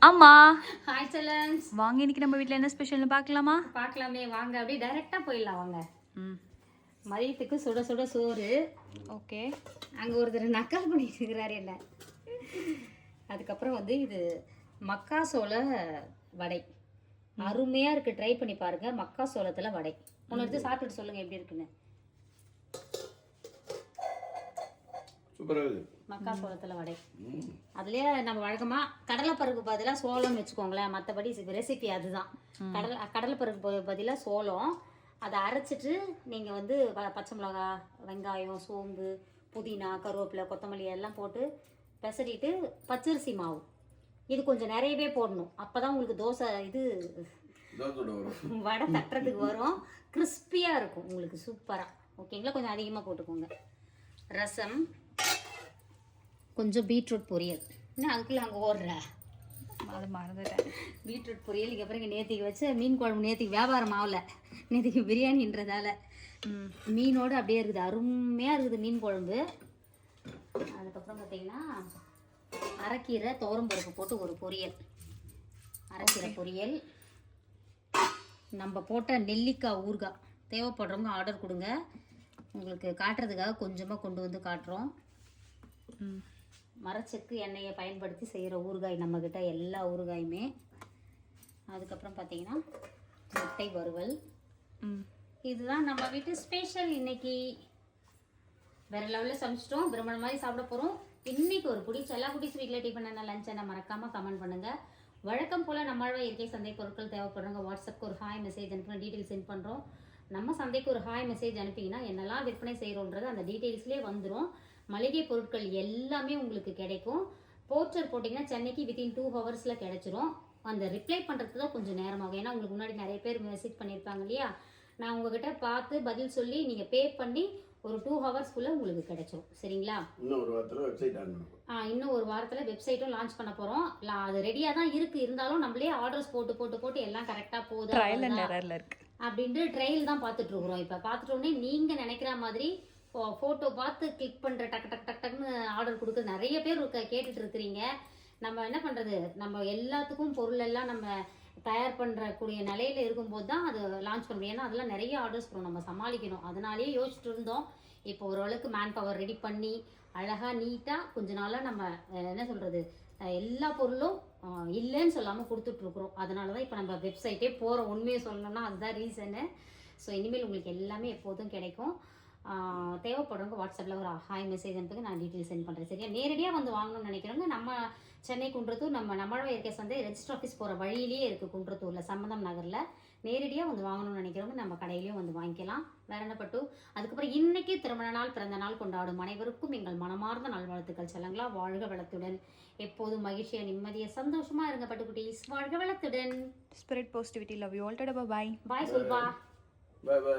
அம்மா ஹாய் செல்லன்ஸ், வாங்க, இன்னைக்கு நம்ம வீட்டில் என்ன ஸ்பெஷல்னு பார்க்கலாமா? பார்க்கலாமே வாங்க. அப்படியே டைரெக்டாக போயிடலாம் வாங்க. ம், மதியத்துக்கு சுட சுட சோறு. ஓகே. அங்கே ஒருத்தர் நக்கல் பண்ணிட்டு இருக்கிறாரு என்ன. அதுக்கப்புறம் வந்து இது மக்காசோள வடை. அருமையாக இருக்குது, ட்ரை பண்ணி பாருங்கள். மக்காசோளத்தில் வடை ஒன்று எடுத்து சாப்பிட்டுட்டு சொல்லுங்கள் எப்படி இருக்குன்னு. மக்காசோளத்தில் வடை. அதுலேயே நம்ம வழக்கமாக கடலைப்பருப்பு பதிலாக சோளம் வச்சுக்கோங்களேன். மற்றபடி ரெசிபி அதுதான். கடலைப்பருப்பு பதிலாக சோளம் அதை அரைச்சிட்டு நீங்கள் வந்து பச்சை மிளகா, வெங்காயம், சோம்பு, புதினா, கருவேப்பிலை, கொத்தமல்லி எல்லாம் போட்டு பெசரிட்டு பச்சரிசி மாவு இது கொஞ்சம் நிறையவே போடணும். அப்போ தான் உங்களுக்கு தோசை இது வடை தட்டுறதுக்கு வரும், கிறிஸ்பியாக இருக்கும் உங்களுக்கு, சூப்பராக. ஓகேங்களா? கொஞ்சம் அதிகமாக போட்டுக்கோங்க. ரசம், கொஞ்சம் பீட்ரூட் பொரியல். இன்னும் அதுக்குள்ளே அங்கே ஓடுற அது மறந்துட்டேன். பீட்ரூட் பொரியல். அப்புறம் இங்கே நேற்றுக்கு வச்சு மீன் குழம்பு. நேற்றுக்கு வியாபாரம் ஆகல, நேற்றுக்கு பிரியாணின்றதால மீனோடு அப்படியே இருக்குது. அருமையாக இருக்குது மீன் குழம்பு. அதுக்கப்புறம் பார்த்தீங்கன்னா அரைக்கீரை துவரம்பருப்பு போட்டு ஒரு பொரியல். அரைக்கீரை பொரியல். நம்ம போட்ட நெல்லிக்காய் ஊறுகாய். தேவைப்படுறவங்க ஆர்டர் கொடுங்க, உங்களுக்கு காட்டுறதுக்காக கொஞ்சமாக கொண்டு வந்து காட்டுறோம். மரச்செக்கு எண்ணெயை பயன்படுத்தி செய்கிற ஊறுகாய் நம்மக்கிட்ட, எல்லா ஊறுகாயுமே. அதுக்கப்புறம் பார்த்தீங்கன்னா முட்டை வறுவல். இதுதான் நம்ம வீட்டு ஸ்பெஷல் இன்னைக்கு. வேற லெவலில் சமைச்சிட்டோம், பிரம்மண மாதிரி சாப்பிட போகிறோம். இன்னைக்கு ஒரு பிடிச்ச எல்லா குடிஸ் வீட்டில் டிஃபன் என்ன லஞ்ச் என்ன மறக்காமல் கமெண்ட் பண்ணுங்கள். வழக்கம் போல் நம்மளோட இயற்கை சந்தை பொருட்கள் தேவைப்படுறவங்க வாட்ஸ்அப்புக்கு ஒரு ஹாய் மெசேஜ் அனுப்பின டீட்டெயில் சென்ட் பண்ணுறோம். நம்ம சந்தைக்கு ஒரு ஹாய் மெசேஜ் அனுப்பிங்கன்னா என்னெல்லாம் விற்பனை செய்கிறோன்றது அந்த டீட்டெயில்ஸ்லேயே வந்துடும். மளிகை பொருட்கள் எல்லாமே உங்களுக்கு கிடைக்கும். போஸ்டர் போட்டிங்கன்னா சென்னைக்கு வித்தின் 2 hours கிடைச்சிரும். அந்த ரிப்ளை பண்ணுறதுக்கு தான் கொஞ்சம் நேரமாகும், ஏன்னா உங்களுக்கு முன்னாடி நிறைய பேர் மெசேஜ் பண்ணியிருப்பாங்க இல்லையா. நான் உங்ககிட்ட பார்த்து பதில் சொல்லி நீங்கள் பே பண்ணி ஒரு 2 hours உங்களுக்கு கிடைச்சிரும். சரிங்களா? இன்னும் ஒரு வாரத்தில் வெப்சைட் ஆன் பண்ணுவோம். இன்னும் ஒரு வாரத்தில் வெப்சைட்டும் லான்ச் பண்ண போகிறோம். அது ரெடியாக தான் இருக்குது, இருந்தாலும் நம்மளே ஆர்டர்ஸ் போட்டு போட்டு போட்டு எல்லாம் கரெக்டாக போகுது அப்படின்ட்டு ட்ரையல் தான் பார்த்துட்டு இருக்கிறோம். இப்போ பார்த்துட்டோன்னே நீங்கள் நினைக்கிற மாதிரி ஃபோட்டோ பார்த்து கிளிக் பண்ணுற டக்கு டக் டக் டக்குன்னு ஆர்டர் கொடுக்க நிறைய பேர் கேட்டுட்டு இருக்கிறீங்க. நம்ம என்ன பண்ணுறது, நம்ம எல்லாத்துக்கும் பொருள் எல்லாம் நம்ம தயார் பண்ணுறக்கூடிய நிலையில் இருக்கும்போது தான் அது லான்ச் பண்ண முடியும். ஏன்னா அதெல்லாம் நிறைய ஆர்டர்ஸ் வரும், நம்ம சமாளிக்கணும். அதனாலேயே யோசிச்சுட்டு இருந்தோம். இப்போ ஓரளவுக்கு மேன் பவர் ரெடி பண்ணி அழகாக நீட்டாக கொஞ்ச நாளாக நம்ம என்ன சொல்கிறது, எல்லா பொருளும் இல்லைன்னு சொல்லாமல் கொடுத்துட்ருக்குறோம். அதனால தான் இப்போ நம்ம வெப்சைட்டே போகிறோம். உண்மையை சொல்லணும்னா அதுதான் ரீசனு. ஸோ இனிமேல் உங்களுக்கு எல்லாமே எப்போதும் கிடைக்கும். தேவைப்படுறவங்க வாட்ஸ்அப்பில் ஒரு ஹாய் மெசேஜ் அனுப்புங்க, நான் டீட்டெயில் சென்ட் பண்ணுறேன். சரியா? நேரடியாக வந்து வாங்கணும்னு நினைக்கிறவங்க நம்ம சென்னை குன்றத்தூர் நம்மளோட இயற்கை சந்தை ரெஜிஸ்டர் ஆஃபீஸ் போகிற வழியிலேயே இருக்குது, குன்றத்தூரில் சம்பந்தம் நகரில். நேரடியாக வந்து வாங்கணும்னு நினைக்கிறவங்க நம்ம கடையிலையும் வந்து வாங்கிக்கலாம். வேற என்ன பட்டு. அதுக்கப்புறம் இன்னைக்கு திருமண நாள், பிறந்த நாள் கொண்டாடும் அனைவருக்கும் எங்கள் மனமார்ந்த நல்வாழ்த்துக்கள். செல்லங்களா, வாழ்க வளத்துடன், எப்போதும் மகிழ்ச்சியாக நிம்மதியாக சந்தோஷமாக இருங்க பட்டுக்குட்டீஸ். வாழ்க வளத்துடன். Spirit positivity. Love you all. Tata, bye bye சொல்பா. Bye by.